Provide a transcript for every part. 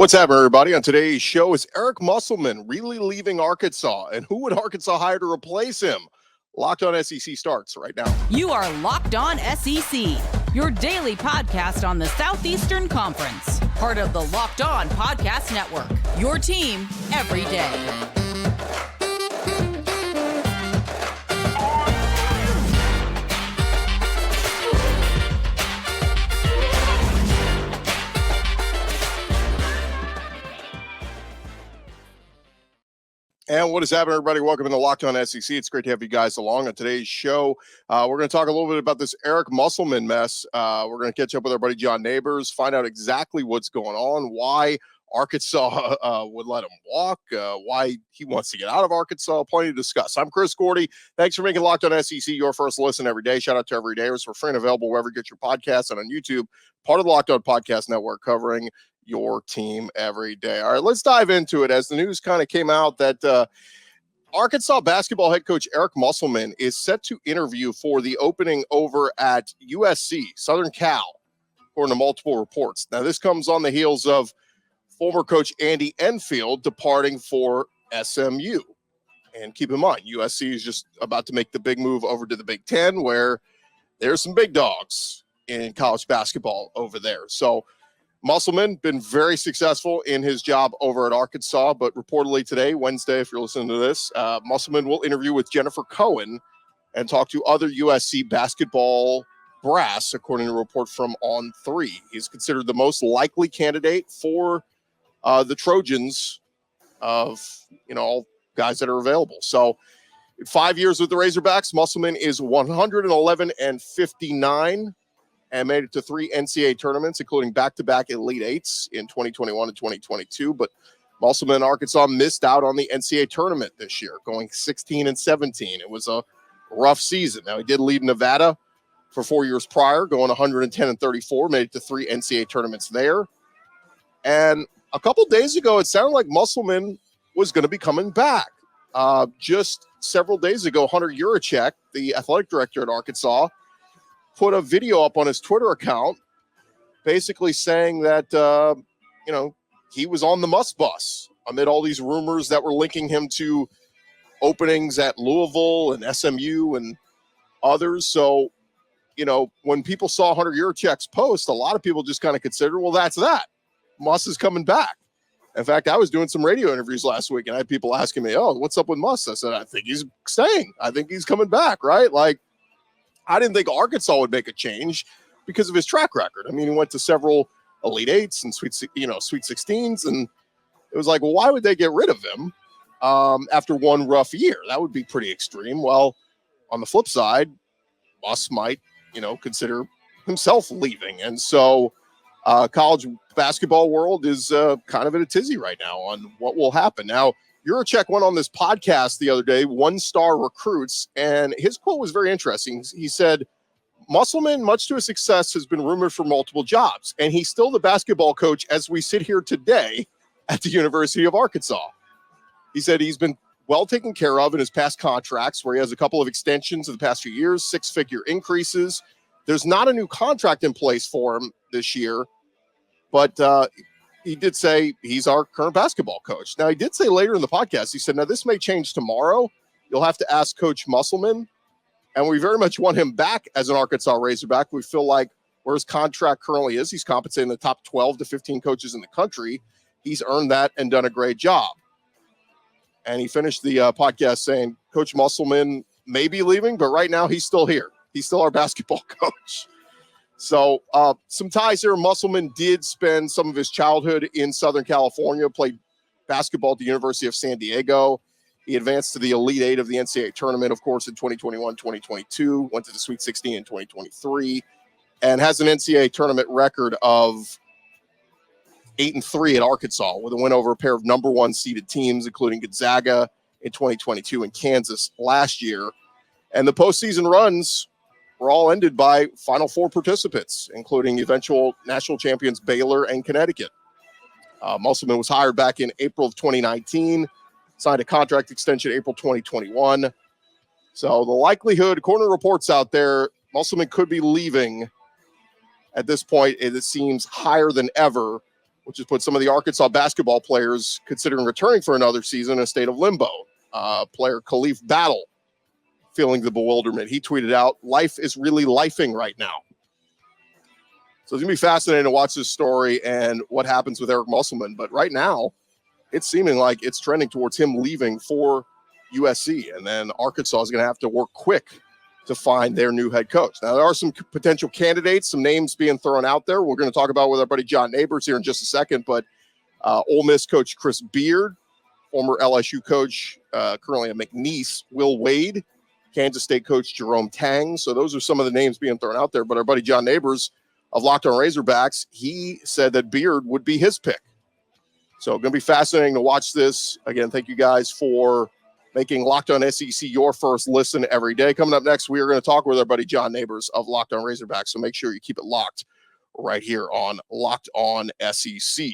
What's happening, everybody? On today's show, is Eric Musselman really leaving Arkansas? And who would Arkansas hire to replace him? Locked On SEC starts right now. You are Locked On SEC, your daily podcast on the Southeastern Conference. Part of the Locked On Podcast Network, your team every day. And what is happening, everybody? Welcome to the Locked On SEC. It's great to have you guys along on today's show. We're going to talk a little bit about this Eric Musselman mess. We're going to catch up with our buddy John Nabors, find out exactly what's going on, why Arkansas would let him walk, why he wants to get out of Arkansas. Plenty to discuss. I'm Chris Gordy. Thanks for making Locked On SEC your first listen every day. Shout out to Everydayers. We're free and available wherever you get your podcasts and on YouTube. Part of the Locked On Podcast Network, covering your team every day. All right, let's dive into it. As the news kind of came out that Arkansas basketball head coach Eric Musselman is set to interview for the opening over at USC, Southern Cal, according to multiple reports. Now, this comes on the heels of former coach Andy Enfield departing for SMU. And keep in mind, USC is just about to make the big move over to the Big Ten, where there's some big dogs in college basketball over there. So Musselman been very successful in his job over at Arkansas, but reportedly today, Wednesday, if you're listening to this, Musselman will interview with Jennifer Cohen and talk to other USC basketball brass, according to a report from On3. He's considered the most likely candidate for the Trojans of, all guys that are available. So 5 years with the Razorbacks, Musselman is 111-59. And made it to 3 NCAA tournaments, including back-to-back Elite Eights in 2021 and 2022. But Musselman and Arkansas missed out on the NCAA tournament this year, going 16-17. It was a rough season. Now, he did leave Nevada for 4 years prior, going 110-34, made it to 3 NCAA tournaments there. And a couple days ago, it sounded like Musselman was going to be coming back. Just several days ago, Hunter Yurachek, the athletic director at Arkansas, put a video up on his Twitter account basically saying that, he was on the Muss bus amid all these rumors that were linking him to openings at Louisville and SMU and others. So, when people saw Hunter Yurachek's post, a lot of people just kind of considered, well, that's that. Muss is coming back. In fact, I was doing some radio interviews last week, and I had people asking me, oh, what's up with Muss? I said, I think he's staying. I think he's coming back, right? Like, I didn't think Arkansas would make a change because of his track record. I mean, he went to several Elite Eights and Sweet 16s, and it was like, well, why would they get rid of him after one rough year? That would be pretty extreme. Well, on the flip side, Muss might, consider himself leaving. And so college basketball world is kind of in a tizzy right now on what will happen. Now, Yurachek went on this podcast the other day, One Star Recruits, and his quote was very interesting. He said, Musselman, much to his success, has been rumored for multiple jobs, and he's still the basketball coach as we sit here today at the University of Arkansas. He said he's been well taken care of in his past contracts, where he has a couple of extensions in the past few years, 6-figure increases. There's not a new contract in place for him this year, but he did say he's our current basketball coach. Now, he did say later in the podcast, he said, now this may change tomorrow. You'll have to ask Coach Musselman. And we very much want him back as an Arkansas Razorback. We feel like where his contract currently is, he's compensating the top 12 to 15 coaches in the country. He's earned that and done a great job. And he finished the podcast saying, Coach Musselman may be leaving, but right now he's still here. He's still our basketball coach. So some ties here. Musselman did spend some of his childhood in Southern California, played basketball at the University of San Diego. He advanced to the Elite Eight of the NCAA tournament, of course, in 2021, 2022, went to the Sweet 16 in 2023, and has an NCAA tournament record of 8-3 at Arkansas with a win over a pair of number one seeded teams, including Gonzaga in 2022 and Kansas last year. And the postseason runs were all ended by Final Four participants, including eventual national champions Baylor and Connecticut. Musselman was hired back in April of 2019, signed a contract extension April 2021. So the likelihood, according to reports out there, Musselman could be leaving at this point. It seems higher than ever which has put some of the Arkansas basketball players considering returning for another season in a state of limbo. Player Khalif Battle feeling the bewilderment. He tweeted out, "Life is really lifing right now." So it's going to be fascinating to watch this story and what happens with Eric Musselman. But right now, it's seeming like it's trending towards him leaving for USC. And then Arkansas is going to have to work quick to find their new head coach. Now, there are some potential candidates, some names being thrown out there. We're going to talk about with our buddy John Nabors here in just a second. But Ole Miss coach Chris Beard, former LSU coach, currently at McNeese, Will Wade, Kansas State coach Jerome Tang. So those are some of the names being thrown out there. But our buddy John Nabors of Locked On Razorbacks, he said that Beard would be his pick. So going to be fascinating to watch this. Again, thank you guys for making Locked On SEC your first listen every day. Coming up next, we are going to talk with our buddy John Nabors of Locked On Razorbacks. So make sure you keep it locked right here on Locked On SEC.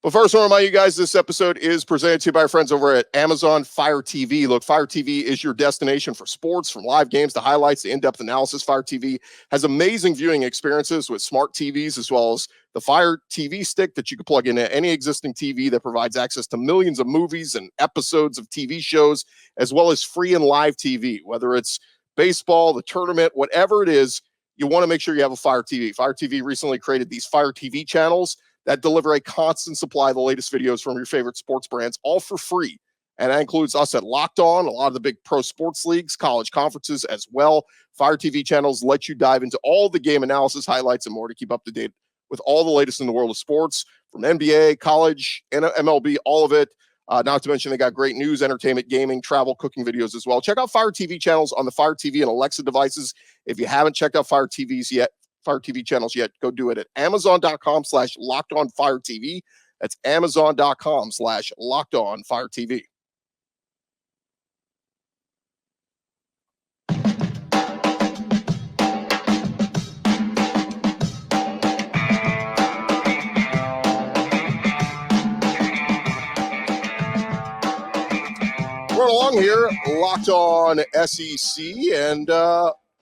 But first, I want to remind you guys this episode is presented to you by our friends over at Amazon Fire TV. Look, Fire TV is your destination for sports, from live games to highlights to in-depth analysis. Fire TV has amazing viewing experiences with smart TVs, as well as the Fire TV stick that you can plug into any existing TV that provides access to millions of movies and episodes of TV shows, as well as free and live TV. Whether it's baseball, the tournament, whatever it is, you want to make sure you have a Fire TV. Fire TV recently created these Fire TV channels that deliver a constant supply of the latest videos from your favorite sports brands, all for free. And that includes us at Locked On, a lot of the big pro sports leagues, college conferences as well. Fire TV channels let you dive into all the game analysis, highlights, and more to keep up to date with all the latest in the world of sports, from NBA, college, and MLB, all of it. Not to mention they got great news, entertainment, gaming, travel, cooking videos as well. Check out Fire TV channels on the Fire TV and Alexa devices. If you haven't checked out Fire TV channels yet, go do it at amazon.com/lockedonfiretv. That's amazon.com/lockedonfiretv. Run along here, Locked On SEC, and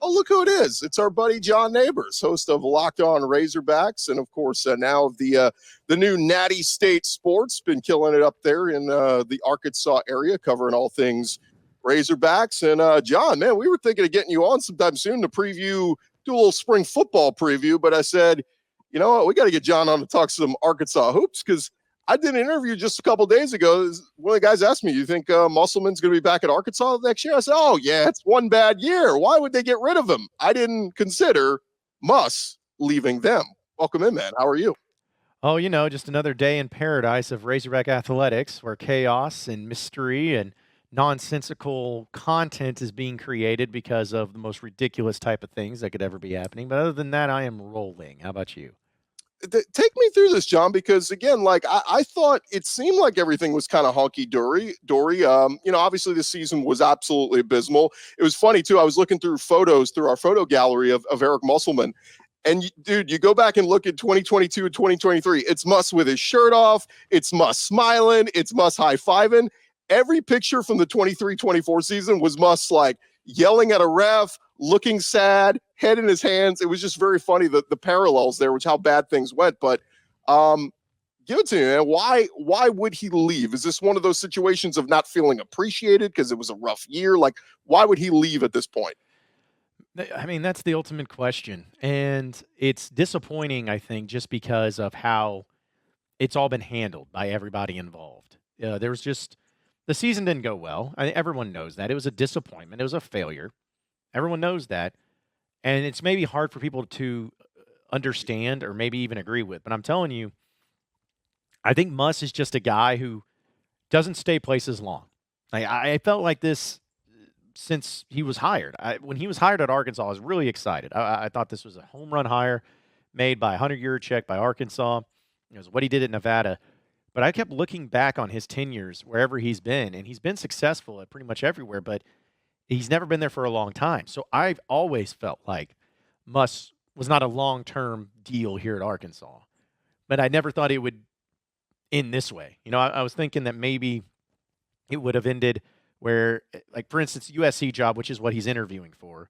oh, look who it is. It's our buddy John Nabors, host of Locked On Razorbacks, and of course now of the new Natty State Sports. Been killing it up there in the Arkansas area, covering all things Razorbacks. And John, man, we were thinking of getting you on sometime soon to do a little spring football preview, but I said, you know what, we got to get John on to talk some Arkansas hoops, because I did an interview just a couple of days ago. One of the guys asked me, "You think Musselman's going to be back at Arkansas next year?" I said, "Oh, yeah, it's one bad year. Why would they get rid of him?" I didn't consider Muss leaving them. Welcome in, man. How are you? Oh, just another day in paradise of Razorback athletics, where chaos and mystery and nonsensical content is being created because of the most ridiculous type of things that could ever be happening. But other than that, I am rolling. How about you? Take me through this, John, because again, like I thought it seemed like everything was kind of hunky-dory. Obviously the season was absolutely abysmal. It was funny too. I was looking through photos through our photo gallery of Eric Musselman. And dude, you go back and look at 2022 and 2023, it's Muss with his shirt off. It's Muss smiling. It's Muss high-fiving. Every picture from the 23-24 season was Muss like yelling at a ref, looking sad, head in his hands. It was just very funny, the parallels there, which how bad things went. But give it to me, man. Why would he leave? Is this one of those situations of not feeling appreciated because it was a rough year? Like, why would he leave at this point? I mean, that's the ultimate question. And it's disappointing, I think, just because of how it's all been handled by everybody involved. There was just the season didn't go well. Everyone knows that. It was a disappointment. It was a failure. Everyone knows that. And it's maybe hard for people to understand or maybe even agree with. But I'm telling you, I think Muss is just a guy who doesn't stay places long. I felt like this since he was hired. When he was hired at Arkansas, I was really excited. I thought this was a home run hire made by Hunter Yurachek by Arkansas. It was what he did at Nevada. But I kept looking back on his tenures wherever he's been, and he's been successful at pretty much everywhere, but he's never been there for a long time. So I've always felt like Muss was not a long-term deal here at Arkansas. But I never thought it would end this way. I was thinking that maybe it would have ended where, like, for instance, USC job, which is what he's interviewing for,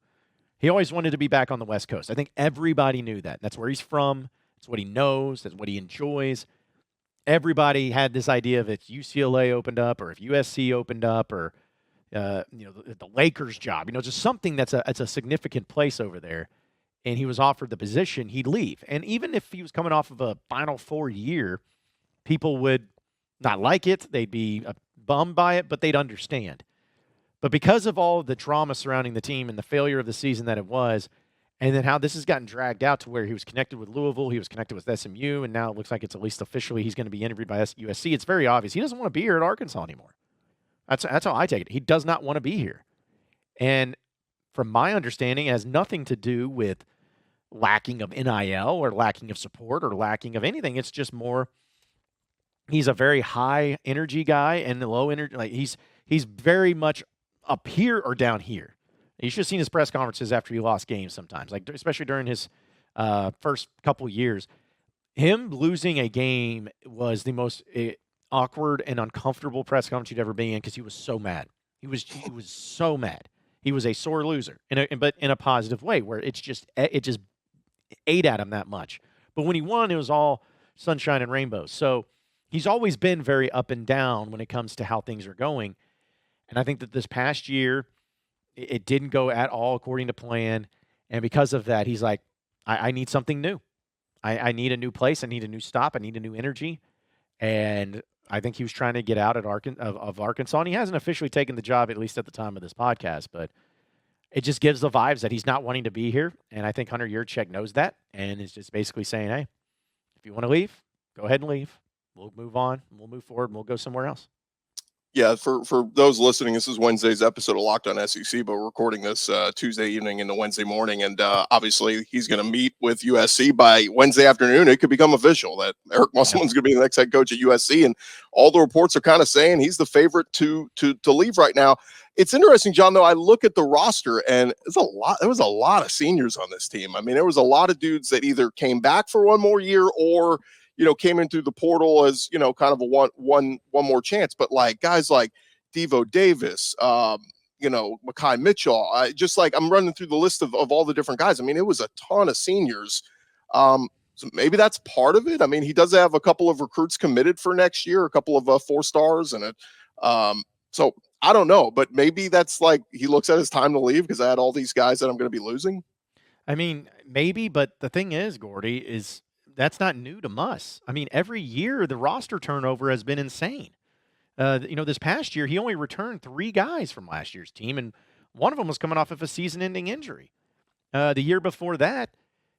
He always wanted to be back on the West Coast. I think everybody knew that. That's where he's from. That's what he knows. That's what he enjoys. Everybody had this idea of if UCLA opened up or if USC opened up or the Lakers job, just something that's a significant place over there, and he was offered the position, he'd leave. And even if he was coming off of a Final Four year, people would not like it. They'd be bummed by it, but they'd understand. But because of all the drama surrounding the team and the failure of the season that it was, and then how this has gotten dragged out to where he was connected with Louisville, he was connected with SMU, and now it looks like it's at least officially he's going to be interviewed by USC. It's very obvious. He doesn't want to be here at Arkansas anymore. That's how I take it. He does not want to be here. And from my understanding, it has nothing to do with lacking of NIL or lacking of support or lacking of anything. It's just more he's a very high energy guy and the low energy. Like he's very much up here or down here. You should have seen his press conferences after he lost games sometimes, like especially during his first couple years. Him losing a game was the most awkward and uncomfortable press conference you'd ever been in because he was so mad. He was so mad. He was a sore loser, but in a positive way, where it just ate at him that much. But when he won, it was all sunshine and rainbows. So he's always been very up and down when it comes to how things are going. And I think that this past year, it didn't go at all according to plan. And because of that, he's like, I need something new. I need a new place. I need a new stop. I need a new energy. And I think he was trying to get out of Arkansas. And he hasn't officially taken the job, at least at the time of this podcast. But it just gives the vibes that he's not wanting to be here. And I think Hunter Yurachek knows that. And is just basically saying, hey, if you want to leave, go ahead and leave. We'll move on. We'll move forward. And we'll go somewhere else. Yeah, for those listening, this is Wednesday's episode of Locked On SEC, but we're recording this Tuesday evening into Wednesday morning, and obviously he's going to meet with USC by Wednesday afternoon. It could become official that Eric Musselman's going to be the next head coach at USC, and all the reports are kind of saying he's the favorite to leave right now. It's interesting, John, though. I look at the roster, and there was a lot of seniors on this team. I mean, there was a lot of dudes that either came back for one more year or came in through the portal as, kind of a one more chance. But like guys like Devo Davis, Mekhi Mitchell, I'm running through the list of all the different guys. I mean, it was a ton of seniors. So maybe that's part of it. I mean, he does have a couple of recruits committed for next year, a couple of 4-stars in it. So I don't know, but maybe that's like he looks at his time to leave because I had all these guys that I'm going to be losing. I mean, maybe, but the thing is, Gordy, is that's not new to Muss. I mean, every year the roster turnover has been insane. This past year, he only returned 3 guys from last year's team, and one of them was coming off of a season-ending injury. The year before that,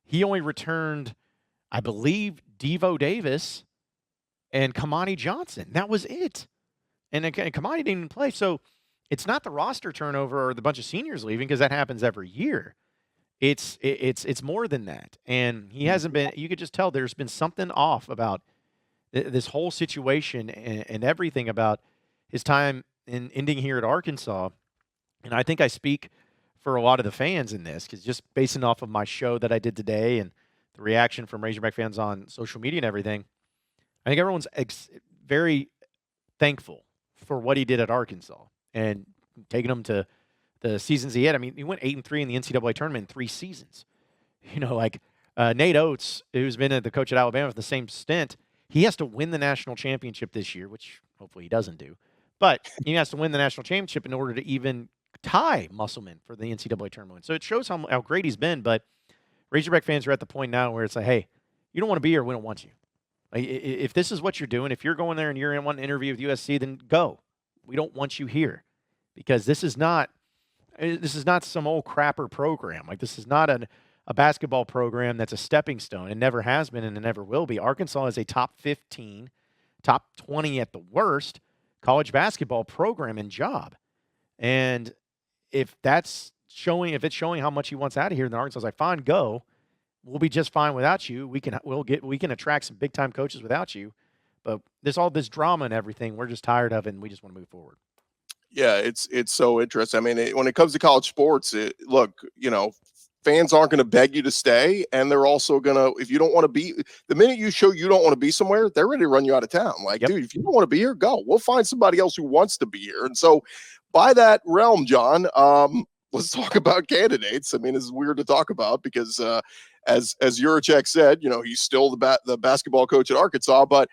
he only returned, I believe, Devo Davis and Kamani Johnson. That was it. And Kamani didn't even play. So it's not the roster turnover or the bunch of seniors leaving, because that happens every year. It's more than that. And he hasn't been – you could just tell there's been something off about this whole situation and everything about his time ending here at Arkansas. And I think I speak for a lot of the fans in this, because just basing off of my show that I did today and the reaction from Razorback fans on social media and everything, I think everyone's very thankful for what he did at Arkansas and taking them to the seasons he had. I mean, he went 8-3 in the NCAA tournament in 3 seasons. Nate Oates, who's been the coach at Alabama for the same stint, he has to win the national championship this year, which hopefully he doesn't do. But he has to win the national championship in order to even tie Musselman for the NCAA tournament. So it shows how great he's been. But Razorback fans are at the point now where it's like, hey, you don't want to be here, we don't want you. Like, if this is what you're doing, if you're going there and you're in one interview with USC, then go. We don't want you here, because this is not some old crapper program. Like, this is not a basketball program that's a stepping stone. It never has been, and it never will be. Arkansas is a top 15, top 20 at the worst college basketball program and job. And if it's showing how much he wants out of here, then Arkansas's like, fine, go. We'll be just fine without you. We can attract some big time coaches without you. But there's all this drama and everything. We're just tired of it, and we just want to move forward. Yeah, it's so interesting. I mean, when it comes to college sports, fans aren't going to beg you to stay, and they're also going to, if you don't want to be, the minute you show you don't want to be somewhere, they're ready to run you out of town. Like, Dude, if you don't want to be here, go. We'll find somebody else who wants to be here. And so by that realm, John, let's talk about candidates. I mean, it's weird to talk about because as Yurachek said, he's still the basketball coach at Arkansas, but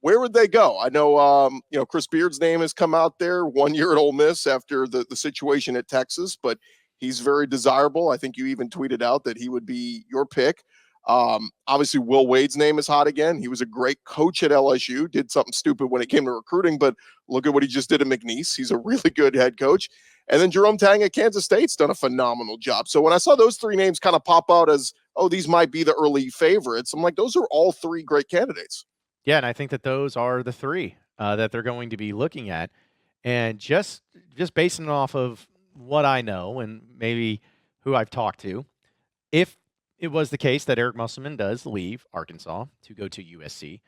where would they go? I know, Chris Beard's name has come out there 1 year at Ole Miss after the situation at Texas, but he's very desirable. I think you even tweeted out that he would be your pick. Obviously, Will Wade's name is hot again. He was a great coach at LSU, did something stupid when it came to recruiting, but look at what he just did at McNeese. He's a really good head coach. And then Jerome Tang at Kansas State's done a phenomenal job. So when I saw those three names kind of pop out as, oh, these might be the early favorites, I'm like, those are all three great candidates. Yeah, and I think that those are the three that they're going to be looking at. And just basing it off of what I know and maybe who I've talked to, if it was the case that Eric Musselman does leave Arkansas to go to USC,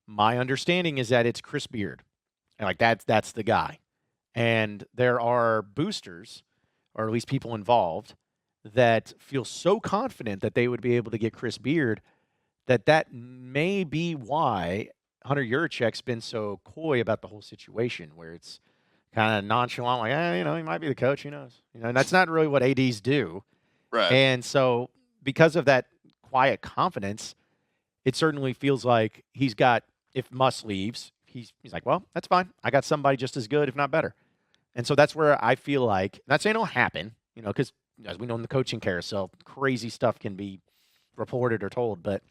my understanding is that it's Chris Beard. And like that's the guy. And there are boosters, or at least people involved, that feel so confident that they would be able to get Chris Beard that may be why Hunter Yurachek's been so coy about the whole situation, where it's kind of nonchalant, like, he might be the coach, who knows? And that's not really what ADs do. Right. And so because of that quiet confidence, it certainly feels like he's got, if Muss leaves, he's like, well, that's fine. I got somebody just as good, if not better. And so that's where I feel like, not saying it'll happen, because as we know in the coaching carousel, crazy stuff can be reported or told, but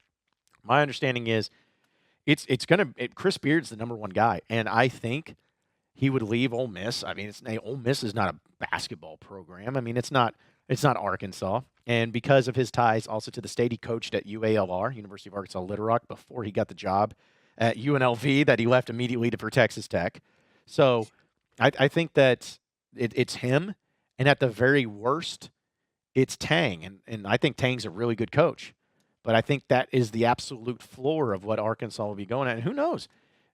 my understanding is Chris Beard's the number one guy, and I think he would leave Ole Miss. I mean, Ole Miss is not a basketball program. I mean, it's not Arkansas, and because of his ties also to the state, he coached at UALR, University of Arkansas Little Rock, before he got the job at UNLV that he left immediately for Texas Tech. So I think that it's him, and at the very worst, it's Tang, and I think Tang's a really good coach. But I think that is the absolute floor of what Arkansas will be going at. And who knows?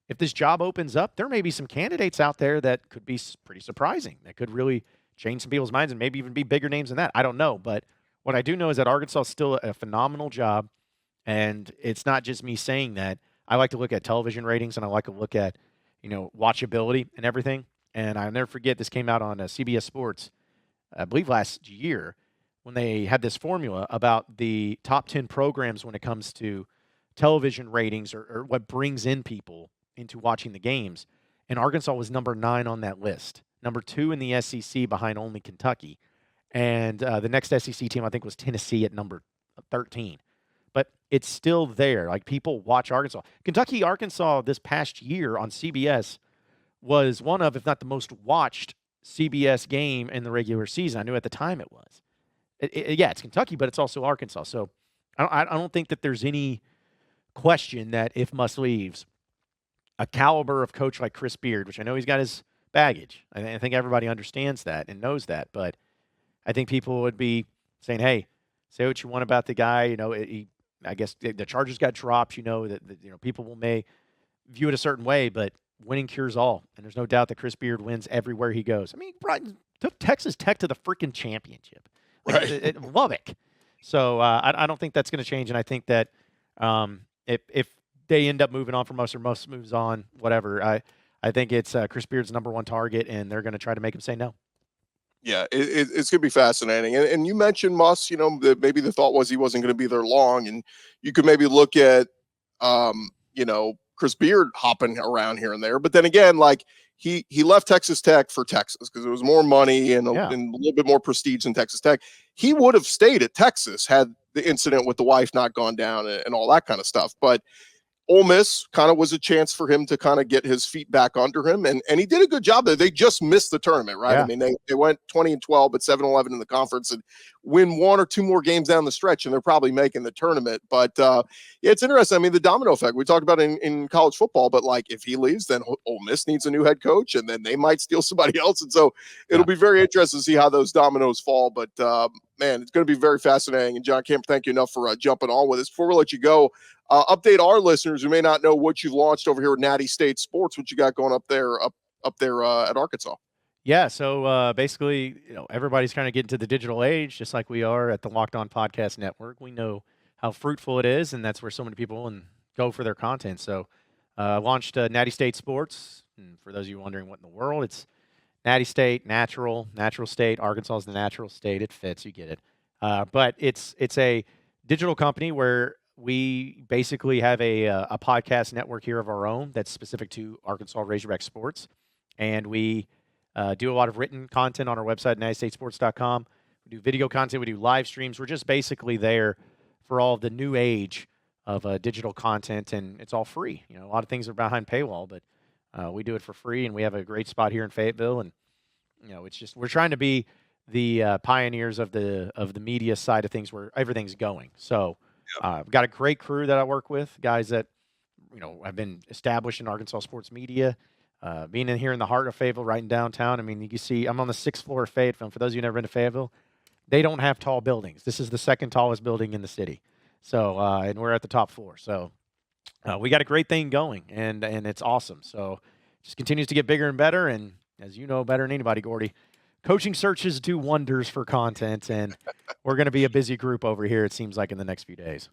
If this job opens up, there may be some candidates out there that could be pretty surprising, that could really change some people's minds and maybe even be bigger names than that. I don't know. But what I do know is that Arkansas is still a phenomenal job. And it's not just me saying that. I like to look at television ratings, and I like to look at, watchability and everything. And I'll never forget, this came out on CBS Sports, I believe last year, when they had this formula about the top 10 programs when it comes to television ratings or what brings in people into watching the games. And Arkansas was number 9 on that list, number 2 in the SEC behind only Kentucky. And the next SEC team, I think, was Tennessee at number 13. But it's still there. Like, people watch Arkansas. Kentucky, Arkansas this past year on CBS was one of, if not the most watched CBS game in the regular season. I knew at the time it was. It's Kentucky, but it's also Arkansas. So I don't think that there's any question that if Muss leaves, a caliber of coach like Chris Beard, which I know he's got his baggage. I think everybody understands that and knows that. But I think people would be saying, hey, say what you want about the guy. I guess the charges got dropped. That people may view it a certain way, but winning cures all. And there's no doubt that Chris Beard wins everywhere he goes. I mean, he took Texas Tech to the freaking championship. Right. Lubbock. So I don't think that's going to change, and I think that if they end up moving on from Muss or Muss moves on, whatever, I think it's Chris Beard's number one target, and they're going to try to make him say no. Yeah, it's going to be fascinating. And you mentioned Muss, maybe the thought was he wasn't going to be there long, and you could maybe look at, Chris Beard hopping around here and there. But then again, like, he left Texas Tech for Texas because it was more money and a little bit more prestige than Texas Tech. He would have stayed at Texas had the incident with the wife not gone down and all that kind of stuff. But Ole Miss kind of was a chance for him to kind of get his feet back under him. And he did a good job there. They just missed the tournament, right? Yeah. I mean, they went 20-12, but 7-11 in the conference and win 1 or 2 more games down the stretch, and they're probably making the tournament. But it's interesting. I mean, the domino effect we talked about in college football, but like if he leaves, then Ole Miss needs a new head coach, and then they might steal somebody else. And so it'll be very interesting to see how those dominoes fall. But man, it's going to be very fascinating. And John, can't thank you enough for jumping on with us. Before we let you go, update our listeners who may not know what you've launched over here at Natty State Sports, what you got going up there at Arkansas. Yeah, so basically, everybody's kind of getting to the digital age, just like we are at the Locked On Podcast Network. We know how fruitful it is, and that's where so many people go for their content. So launched Natty State Sports, and for those of you wondering what in the world, it's Natty State, natural state. Arkansas is the natural state. It fits. You get it. But it's a digital company where we basically have a podcast network here of our own that's specific to Arkansas Razorback sports. And we do a lot of written content on our website, nattystatesports.com. We do video content. We do live streams. We're just basically there for all of the new age of digital content, and it's all free. You know, a lot of things are behind paywall, but we do it for free, and we have a great spot here in Fayetteville. And you know, it's just we're trying to be the pioneers of the media side of things where everything's going. So I've got a great crew that I work with, guys that have been established in Arkansas sports media. Being in here in the heart of Fayetteville, right in downtown. I mean, you can see I'm on the 6th floor of Fayetteville. For those of you who've never been to Fayetteville, they don't have tall buildings. This is the second tallest building in the city. So, and we're at the top floor. So we got a great thing going, and it's awesome. So just continues to get bigger and better. And as you know better than anybody, Gordy, coaching searches do wonders for content, and we're going to be a busy group over here, it seems like, in the next few days.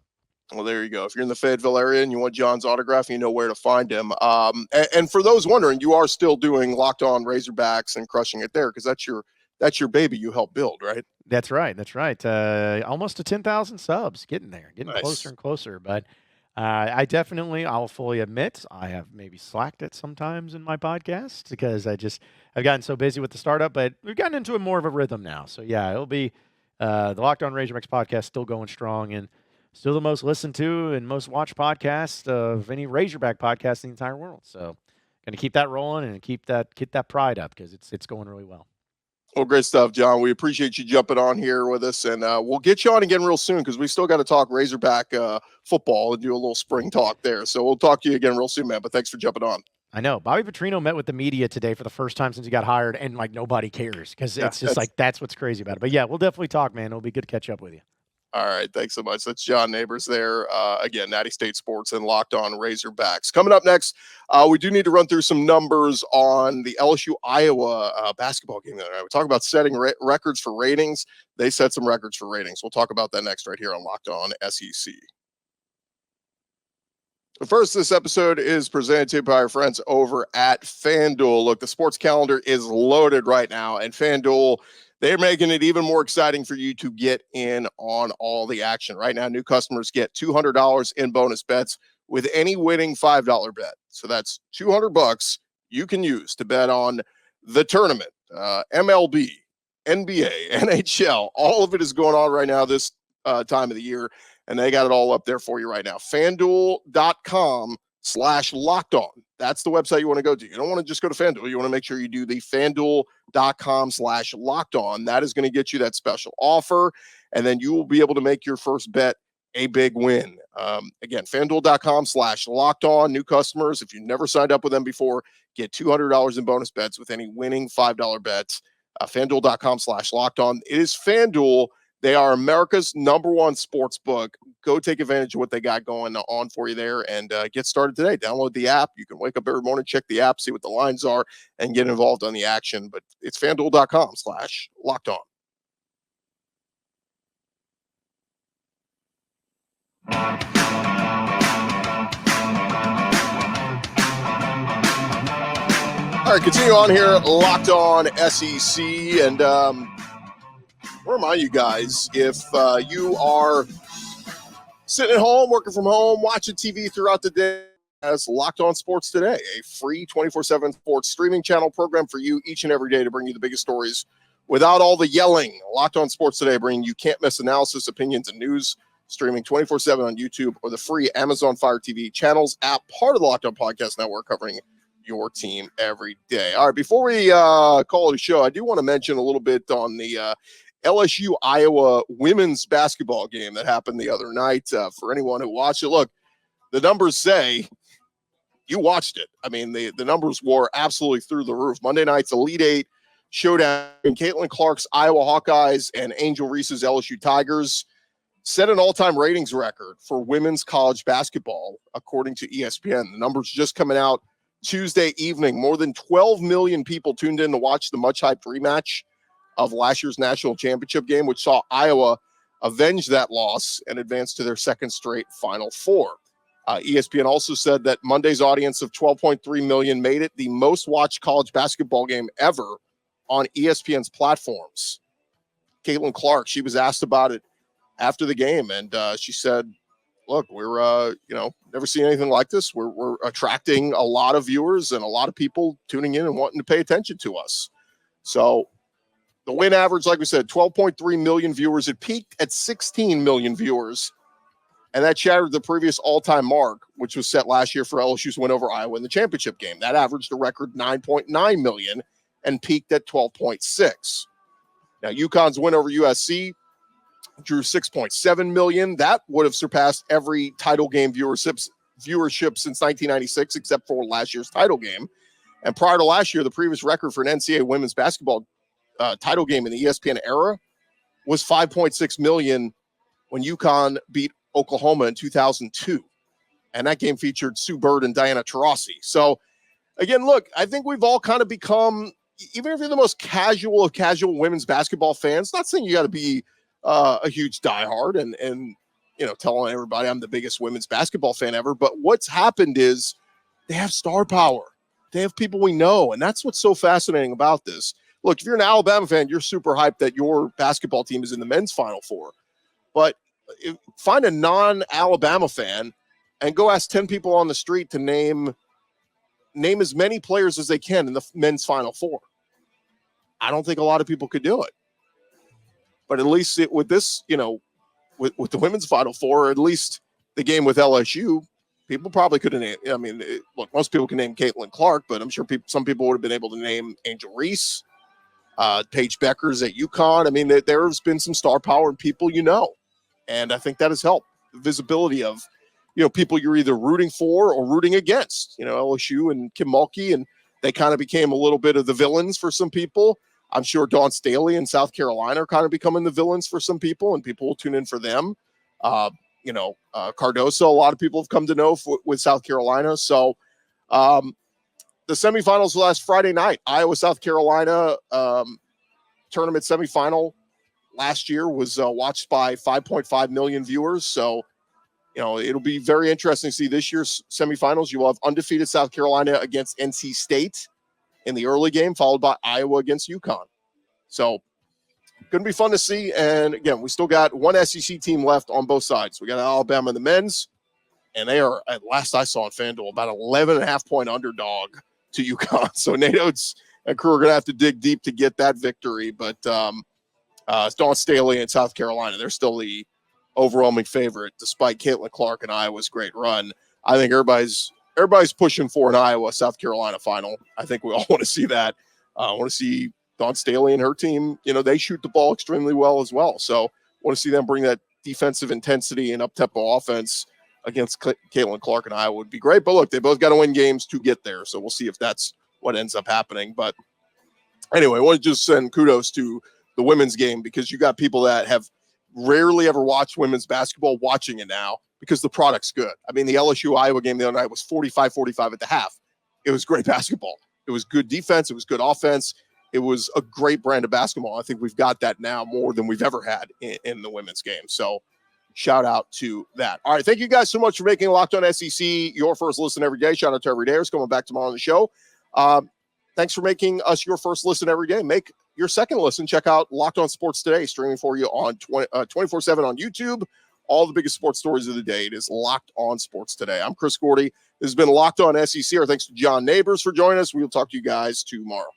Well, there you go. If you're in the Fayetteville area and you want John's autograph, you know where to find him. And for those wondering, you are still doing Locked On Razorbacks and crushing it there because that's your baby you helped build, right? That's right. That's right. Almost to 10,000 subs, getting there, getting nice. Closer and closer. But I'll fully admit, I have maybe slacked it sometimes in my podcast because I've gotten so busy with the startup, but we've gotten into more of a rhythm now. So yeah, it'll be the Locked On Razorbacks podcast still going strong and still the most listened to and most watched podcast of any Razorback podcast in the entire world. So going to keep that rolling and keep that pride up because it's going really well. Well, great stuff, John. We appreciate you jumping on here with us, and we'll get you on again real soon because we still got to talk Razorback football and do a little spring talk there. So we'll talk to you again real soon, man. But thanks for jumping on. I know. Bobby Petrino met with the media today for the first time since he got hired, and nobody cares because it's just that's what's crazy about it. But yeah, we'll definitely talk, man. It'll be good to catch up with you. All right. Thanks so much. That's John Nabors there. Again, Natty State Sports and Locked On Razorbacks. Coming up next, we do need to run through some numbers on the LSU-Iowa basketball game the other night. We talk about setting records for ratings. They set some records for ratings. We'll talk about that next right here on Locked On SEC. But first, this episode is presented to you by our friends over at FanDuel. Look, the sports calendar is loaded right now, and FanDuel, they're making it even more exciting for you to get in on all the action. Right now, new customers get $200 in bonus bets with any winning $5 bet. So that's $200 you can use to bet on the tournament, MLB, NBA, NHL. All of it is going on right now this time of the year, and they got it all up there for you right now. FanDuel.com/lockedon. That's the website you want to go to. You don't want to just go to FanDuel. You want to make sure you do the FanDuel.com/lockedon. That is going to get you that special offer, and then you will be able to make your first bet a big win. Again, FanDuel.com/lockedon. New customers, if you've never signed up with them before, get $200 in bonus bets with any winning $5 bets. FanDuel.com/lockedon. It is FanDuel. They are America's #1 sports book. Go take advantage of what they got going on for you there and get started today. Download the app. You can wake up every morning, check the app, see what the lines are, and get involved on the action. But it's FanDuel.com/lockedon. All right, continue on here, Locked On SEC, and I'll remind you guys, if you are sitting at home, working from home, watching TV throughout the day, as Locked On Sports Today, a free 24/7 sports streaming channel program for you each and every day to bring you the biggest stories without all the yelling. Locked On Sports Today, bringing you can't miss analysis, opinions, and news, streaming 24/7 on YouTube or the free Amazon Fire TV channels app, part of the Locked On Podcast Network, covering your team every day. All right, before we call it a show, I do want to mention a little bit on the LSU-Iowa women's basketball game that happened the other night. For anyone who watched it, look, the numbers say you watched it. I mean, the numbers were absolutely through the roof. Monday night's Elite Eight showdown in Caitlin Clark's Iowa Hawkeyes and Angel Reese's LSU Tigers set an all-time ratings record for women's college basketball, according to ESPN. The numbers just coming out Tuesday evening. More than 12 million people tuned in to watch the much-hyped rematch of last year's national championship game, which saw Iowa avenge that loss and advance to their second straight Final Four. ESPN also said that Monday's audience of 12.3 million made it the most watched college basketball game ever on ESPN's platforms. Caitlin Clark, she was asked about it after the game, and she said, look, we're, never seen anything like this. We're attracting a lot of viewers and a lot of people tuning in and wanting to pay attention to us. So the win average, like we said, 12.3 million viewers. It peaked at 16 million viewers, and that shattered the previous all-time mark, which was set last year for LSU's win over Iowa in the championship game. That averaged a record 9.9 million and peaked at 12.6. Now, UConn's win over USC drew 6.7 million. That would have surpassed every title game viewership since 1996, except for last year's title game. And prior to last year, the previous record for an NCAA women's basketball title game in the ESPN era was 5.6 million when UConn beat Oklahoma in 2002. And that game featured Sue Bird and Diana Taurasi. So, again, look, I think we've all kind of become, even if you're the most casual of casual women's basketball fans, not saying you got to be a huge diehard and telling everybody I'm the biggest women's basketball fan ever. But what's happened is they have star power. They have people we know. And that's what's so fascinating about this. Look, if you're an Alabama fan, you're super hyped that your basketball team is in the men's Final Four. But find a non-Alabama fan and go ask 10 people on the street to name as many players as they can in the men's Final Four. I don't think a lot of people could do it. But at least with this, with the women's Final Four, or at least the game with LSU, people probably could have named. I mean, look, most people can name Caitlin Clark, but I'm sure some people would have been able to name Angel Reese, Paige Beckers at UConn. I mean, there's been some star power in people and I think that has helped the visibility of people you're either rooting for or rooting against. LSU and Kim Mulkey, and they kind of became a little bit of the villains for some people. I'm sure Dawn Staley in South Carolina are kind of becoming the villains for some people, and people will tune in for them. Cardoso, a lot of people have come to know with South Carolina. So the semifinals last Friday night, Iowa, South Carolina tournament semifinal last year was watched by 5.5 million viewers. So, it'll be very interesting to see this year's semifinals. You will have undefeated South Carolina against NC State in the early game, followed by Iowa against UConn. So going to be fun to see. And again, we still got one SEC team left on both sides. We got Alabama in the men's, and they are, at last I saw on FanDuel, about 11.5-point underdog to UConn. So Nate Oates and crew are going to have to dig deep to get that victory. But it's Dawn Staley in South Carolina. They're still the overwhelming favorite, despite Caitlin Clark and Iowa's great run. I think everybody's pushing for an Iowa South Carolina final. I think we all want to see that. I want to see Dawn Staley and her team. They shoot the ball extremely well as well. So I want to see them bring that defensive intensity and up-tempo offense against Caitlin Clark and Iowa would be great. But look, they both got to win games to get there. So we'll see if that's what ends up happening. But anyway, I want to just send kudos to the women's game, because you got people that have rarely ever watched women's basketball watching it now, because the product's good. I mean, the LSU-Iowa game the other night was 45-45 at the half. It was great basketball. It was good defense. It was good offense. It was a great brand of basketball. I think we've got that now more than we've ever had in the women's game. So shout out to that. All right, thank you guys so much for making Locked On SEC your first listen every day. Shout out to Everydayers coming back tomorrow on the show. Thanks for making us your first listen every day. Make your second listen. Check out Locked On Sports Today, streaming for you on 24/7 on YouTube. All the biggest sports stories of the day. It is Locked On Sports Today. I'm Chris Gordy. This has been Locked On SEC. Our thanks to John Nabors for joining us. We will talk to you guys tomorrow.